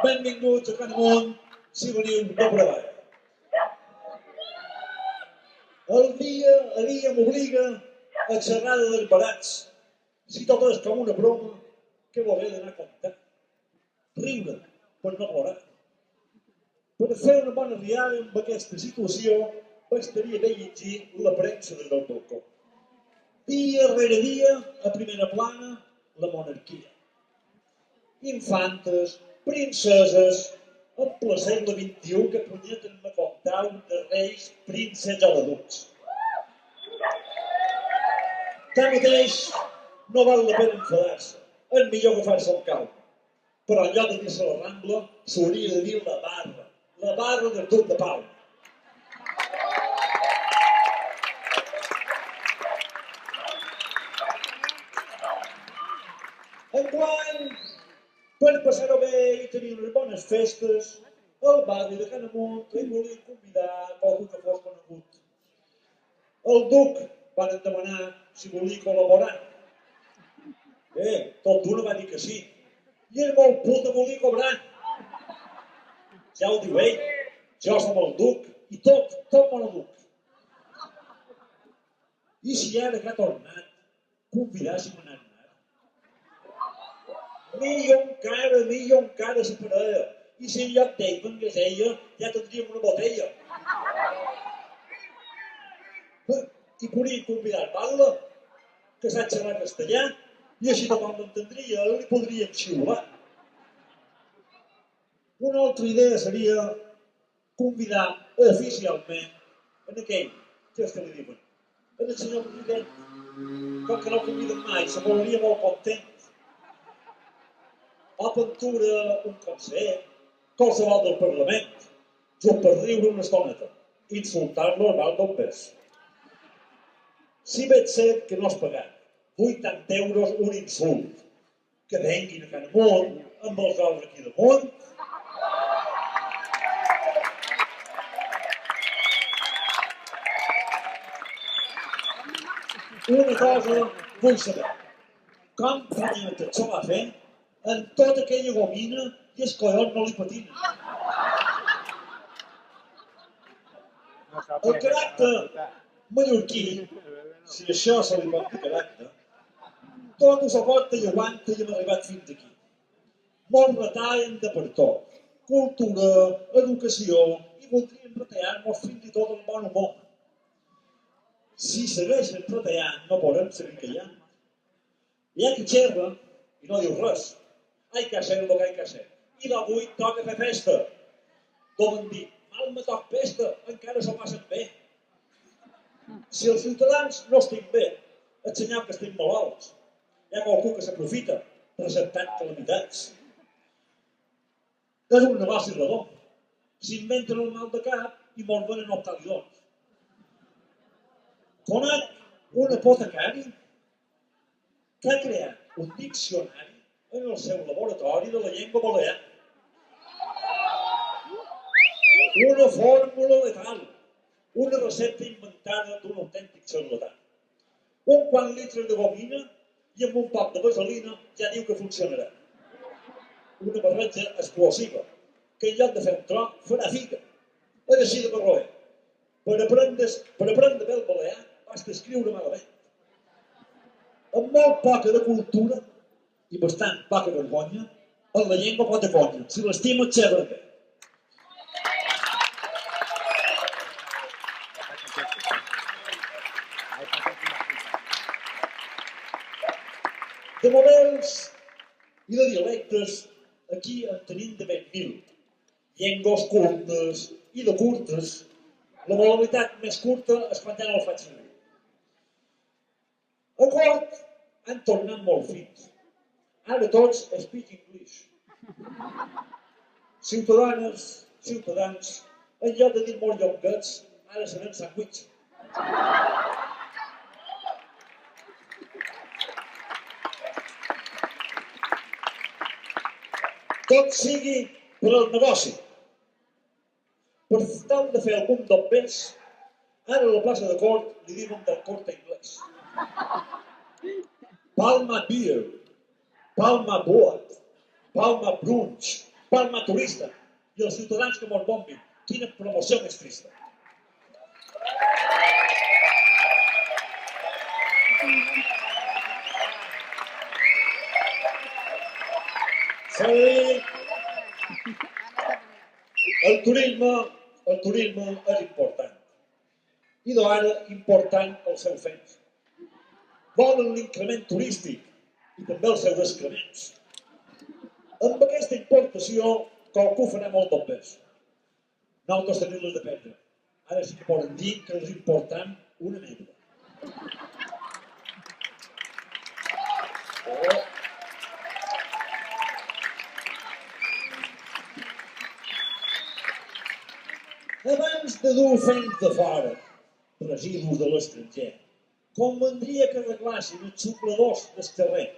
Benvinguts a Can Amunt, si veniu de Provall. El dia m'obliga a xerrar dels barats. Si tot és com una broma, què vol haver d'anar a comptar? Riure, per no plorar. Per fer una bona riada amb aquesta situació, bastaria bé llegir la premsa des del balcó. Dia rere dia, a primera plana, la monarquia. Infantes, princeses, en ple segle XXI que punyeten me comptau de reis, prínceps o d'aducs. Tanmateix, no val la pena enfadar-se. És millor agafar-se el calma. Però en lloc de dir-se la Rambla, s'hauria de dir la barra del Duc de Palma. Enguany, per passar-ho bé i tenir unes bones festes, al barri de Can Amunt hi volien convidar qualcú que fos conegut. El duc van demanar si volia col·laborar. Tot d'una va dir que sí. I és molt puta volia cobrar. Ja ho diu ell, jo som el duc i tot me duc. I si ara que ha tornat, convidar si me n'ha anat. Millor encara si parella. I si en lloc d'ell vengués ella, ja tindríem una botella. I podria convidar el Batlle, que sap xerrar castellà, i així tothom l'entendria, li podríem xiular. Una altra idea seria convidar oficialment en aquell, què és que li diuen, en el senyor president. Com que no el conviden mai, se mouria molt content. O Ventura, un conseller, qualsevol del Parlament, just per riure una estoneta, insultar-lo al mal del pes. Si veig cert que no has pagat 80 euros un insult, que venguin a Can Amunt, amb els ous aquí damunt. Una cosa vull saber, com punyeta s'ho va fer en tota aquella gomina i els collons no li patinen. El caràcter mallorquí, si això se li pot dir caràcter, tot ho suporta i aguanta i hem arribat fins aquí. Molts retallen de per tot, cultura, educació, i voldrien retallar-nos fins i tot el bon humor. Si segueixen retallant, no podem seguir callant. Hi ha qui xerra i no diu res. Hay que hacer lo que hay que hacer. I d'avui toca fer festa. Deuen dir, mal me toc festa, encara s'ho passen bé. Si els ciutadans no estic bé, és senyal que estic malalts. Hi ha qualcú que s'aprofita, receptant calamitats. És un negoci redó. S'inventen el mal de cap i molt venen els talidons. Conec un apotecari que ha creat un diccionari en el seu laboratori de la llengua balear. Una fórmula letal, una recepta inventada d'un autèntic charlatà. Un quant litres de gomina i amb un poc de vaselina ja diu que funcionarà. Una barreja explosiva, que en lloc de fer un tro, farà figa. És així de barroer. Per aprendre bé el balear, basta escriure malament. Amb molt poca de cultura i bastant poca vergonya, en la llengua pot de conya. Si l'estima, et xerra bé. De models i de dialectes, aquí en tenim de ben mil. Llengües curtes i de curtes. La modalitat més curta és quan ja no el faig servir. A Cort han tornat molt fins. Ara tots speak English. Ciutadanes, ciutadans, en lloc de dir molt llonguets, ara serem sandwich. Tot sigui per al negoci. Per tal de fer algun dobbers, ara a la plaça de Cort li diuen del Corte Inglés. Palma Beer, Palma Boat, Palma Brunch, Palma turista i els ciutadans que mos bombin. Quina promoció més trista. Sí, el turisme és important. I d'ara important el seu fens. Volen l'increment turístic i també els seus excrements. Amb aquesta importació, qualcú farà molt bon pes. Nosaltres tenim-les de perdre. Ara sí que poden dir que els importam una merda. Abans de dur fens de fora, residus de l'estranger, convendria que arreglassin els xucladors del carrer.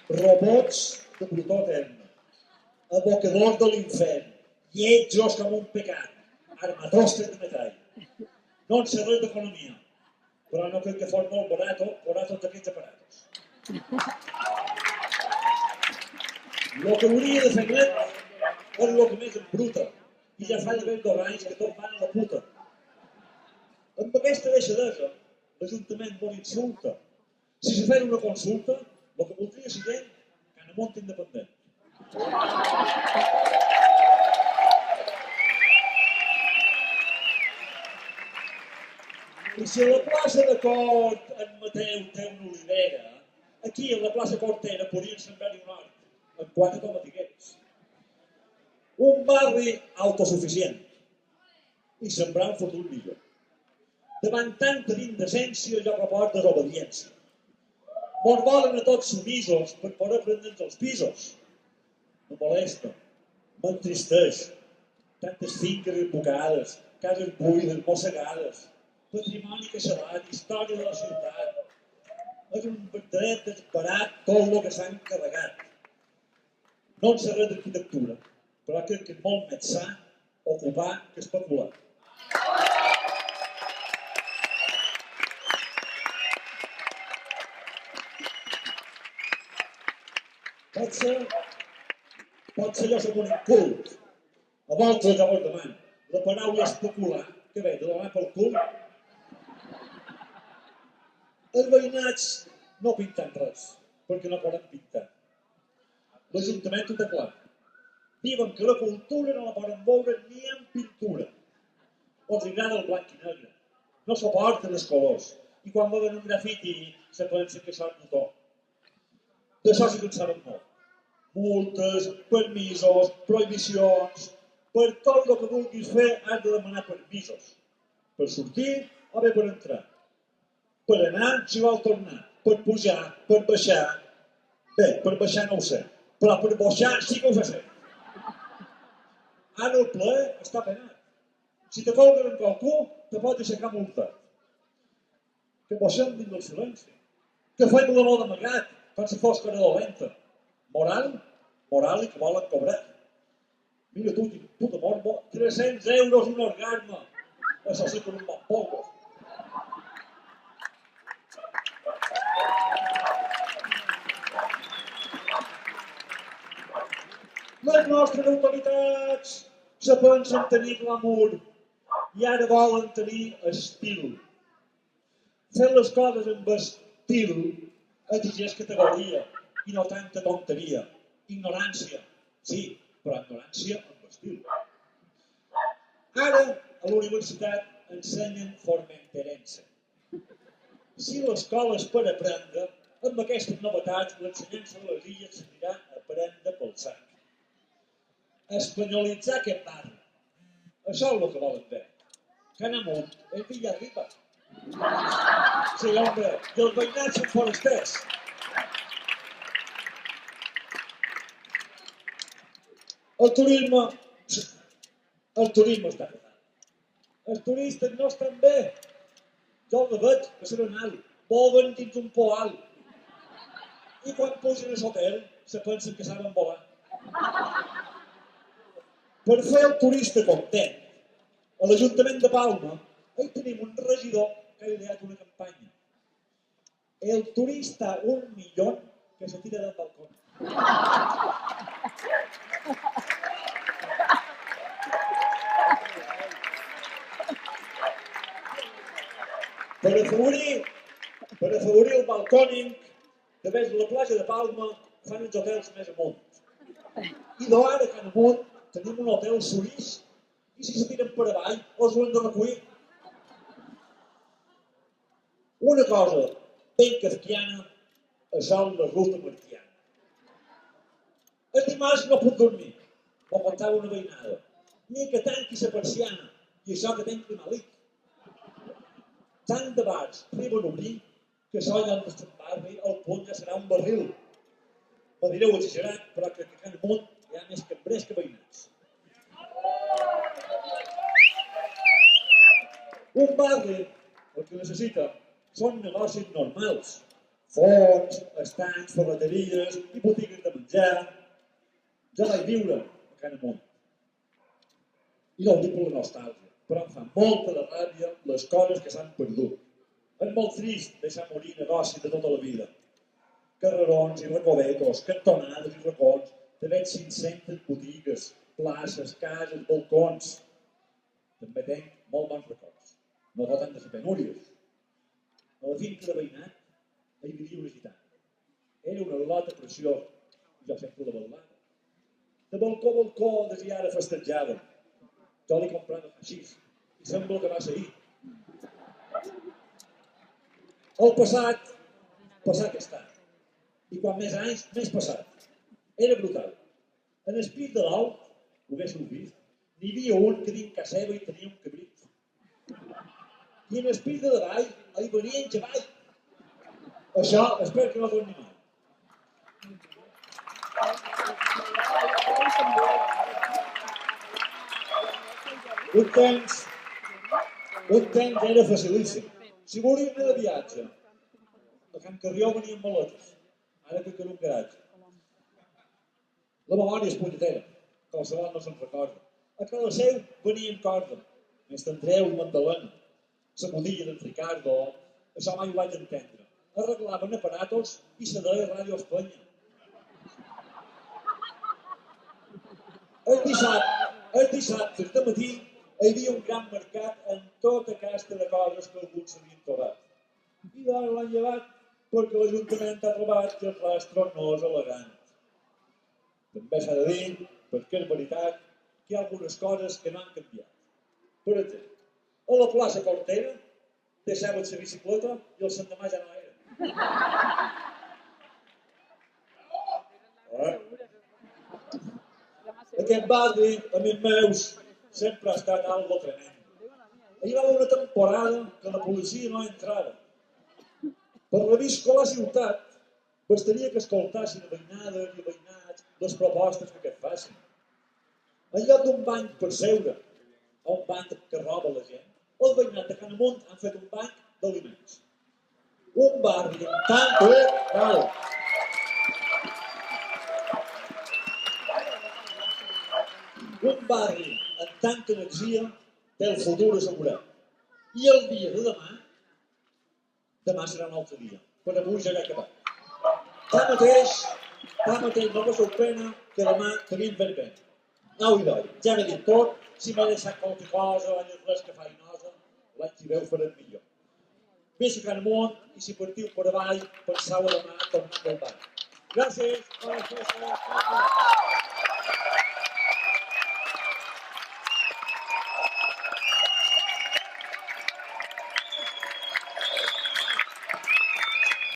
Robots de protó eterna, abocadors de l'infern, lletjos com un pecat, armatostres de metall. No en sé res d'economia, però no crec que fos molt barat posar tots aquests aparatos. El que hauria de fer net és el que més embruta, i ja fa d'haver 2 anys que tot van a la puta. Amb aquesta deixadesa, l'Ajuntament vol insulta. Si se fes una consulta, el que voldria ser gent que no monta independent. I si a la plaça de Cort en Mateu té una olivera, aquí a la plaça Cortera podrien sembrar-hi un hort, amb 4 tomatiguets. Un barri autosuficient i sembrar un futur millor. Davant tanta indecència jo proposo desobediència. Mos volen a tots submisos per poder prendre'ns els pisos. No molesta, m'entristeix. Tantes finques embocades, cases buides, mossegades, patrimoni caixelat, història de la ciutat. És un dret desbarat tot el que s'han carregat. No en sé res d'arquitectura, però crec que és molt més sa ocupar que especular. Potser jo soc un incult. A vosaltres ja vos demano. La paraula especular, que ve de donar pel cul. Els veïnats no pinten res, perquè no poden pintar. L'Ajuntament ho té clar. Diuen que la cultura no la poden veure ni en pintura. Els agrada el blanc i negre. No suporten els colors. I quan veuen un grafiti se pensen que això és botó. D'això sí que en saben molt. Multes, permisos, prohibicions. Per tot el que vulguis fer has de demanar permisos. Per sortir o bé per entrar. Per anar, si vol tornar. Per pujar, per baixar. Bé, per baixar no ho sé. Però per baixar sí que ho sé. Ara el ple està penat. Si te colguen amb qualcú, te pot aixecar multat. Que baixem dins del silenci. Que fem l'olor d'amagat, com si fos cara dolenta. Moral? Moral i que volen cobrar. Mira tu, puta morbo, 300 euros un orgasme. Això sí que no em van polvo. Les nostres autoritats se pensen tenir glamour i ara volen tenir estil. Fer les coses amb estil exigeix categoria i no tanta tonteria. Ignorància, sí, però ignorància amb estil. Ara a la universitat ensenyen Formenterense. Si l'escola és per aprendre, amb aquestes novetats l'ensenyança de les illes s'anirà a prendre pel sac. Espanyolitzar aquest barri. Això és el que volen fer. Que anem amunt, és Villarriba. Sí, home, i els veïnats són forasters. El turisme està fatal. Els turistes no estan bé. Jo els veig que seran alt, volen dins un por alt. I quan pugen a l'hotel se pensen que saben volar. Per fer el turista content, a l'Ajuntament de Palma hi tenim un regidor que ha ideat una campanya. El turista 1.000.000 que se tira del balcó. Per afavorir el balcòning, de més la platja de Palma fan els hotels més amunt. I d'ara a Can Amunt tenim un hotel suís i si se tiren per avall els ho hem de recollir. Una cosa ben kafkiana és el de ruta martiana. El dimarts no puc dormir, m'aguantava una veïnada. Ni que tanqui la persiana i això que tenc malic. Tant de bars arriben a obrir que això allà al nostre barri el punt ja serà un barril. Me direu exagerat, però crec que a Can Amunt hi ha més cambrers que veïnats. Un barri el que necessita són negocis normals. Forns, estanys, ferreteries i botigues de menjar. Jo vaig viure a Can Amunt. I no ho dic per la nostàlgia, però em fa molta de ràbia les coses que s'han perdut. És molt trist deixar morir negocis de tota la vida. Carrerons i recovecos, cantonades i racons, de veig 500 botigues, places, cases, balcons. També tenc molt bons records. No tot han de ser penúries. A la finca de veïnat hi vivia una gitana. Era una lota preciosa, i jo sempre la valorava. De balcó a balcó desviada festejava. Jo li comprava xix, i sembla que va ser ahir. El passat està. I quan més anys, més passat. Era brutal. En el pis de dalt, ho haguéssiu vist, n'hi havia un que dins casa seva hi tenia un cabrit. I en el pis de davall hi venien xavall. Això espero que no torni mai. Un temps era facilíssim. Si volíem anar de viatge, a Can Carrió venien maletes, ara que era un garatge. La memòria és punyetera, qualsevol no se'n recorda. A Calaceu venien corda, més Andreu i Magdalena. La modilla d'en Ricardo, això mai ho vaig entendre. Arreglaven aparatos i se deia Ràdio Espanya. El dissabte de matí hi havia un gran mercat amb tota casta de coses que alguns s'havien trobat. I d'ara l'han llevat perquè l'Ajuntament ha robat i el rastre no és elegant. També s'ha de dir, perquè és veritat, que hi ha algunes coses que no han canviat. Per exemple, a la plaça Portera deixaven la bicicleta i el sendemà ja no era. Aquest barri, amics meus, sempre ha estat algo tremendo. Hi va haver una temporada que la policia no entrava. Per reviscar la ciutat, bastaria que escoltassin a veïnades i veïnats les propostes que et facin. En lloc d'un banc per seure, o un banc que roba la gent, els veïnats de Can Amunt han fet un banc d'aliments. Un barri amb tant Un barri amb tanta energia té el futur assegurat. I el dia de demà serà un altre dia. Per avui ja ha acabat. Tanmateix, no me sorprena que demà tenim ben bé. Au i doi, ja m'he dit tot, si m'he deixat qualque cosa, res que fainosa, l'any que veu farem millor. Vés a Can Amunt i si partiu per avall, pensau a demà tornar del banc. Gràcies.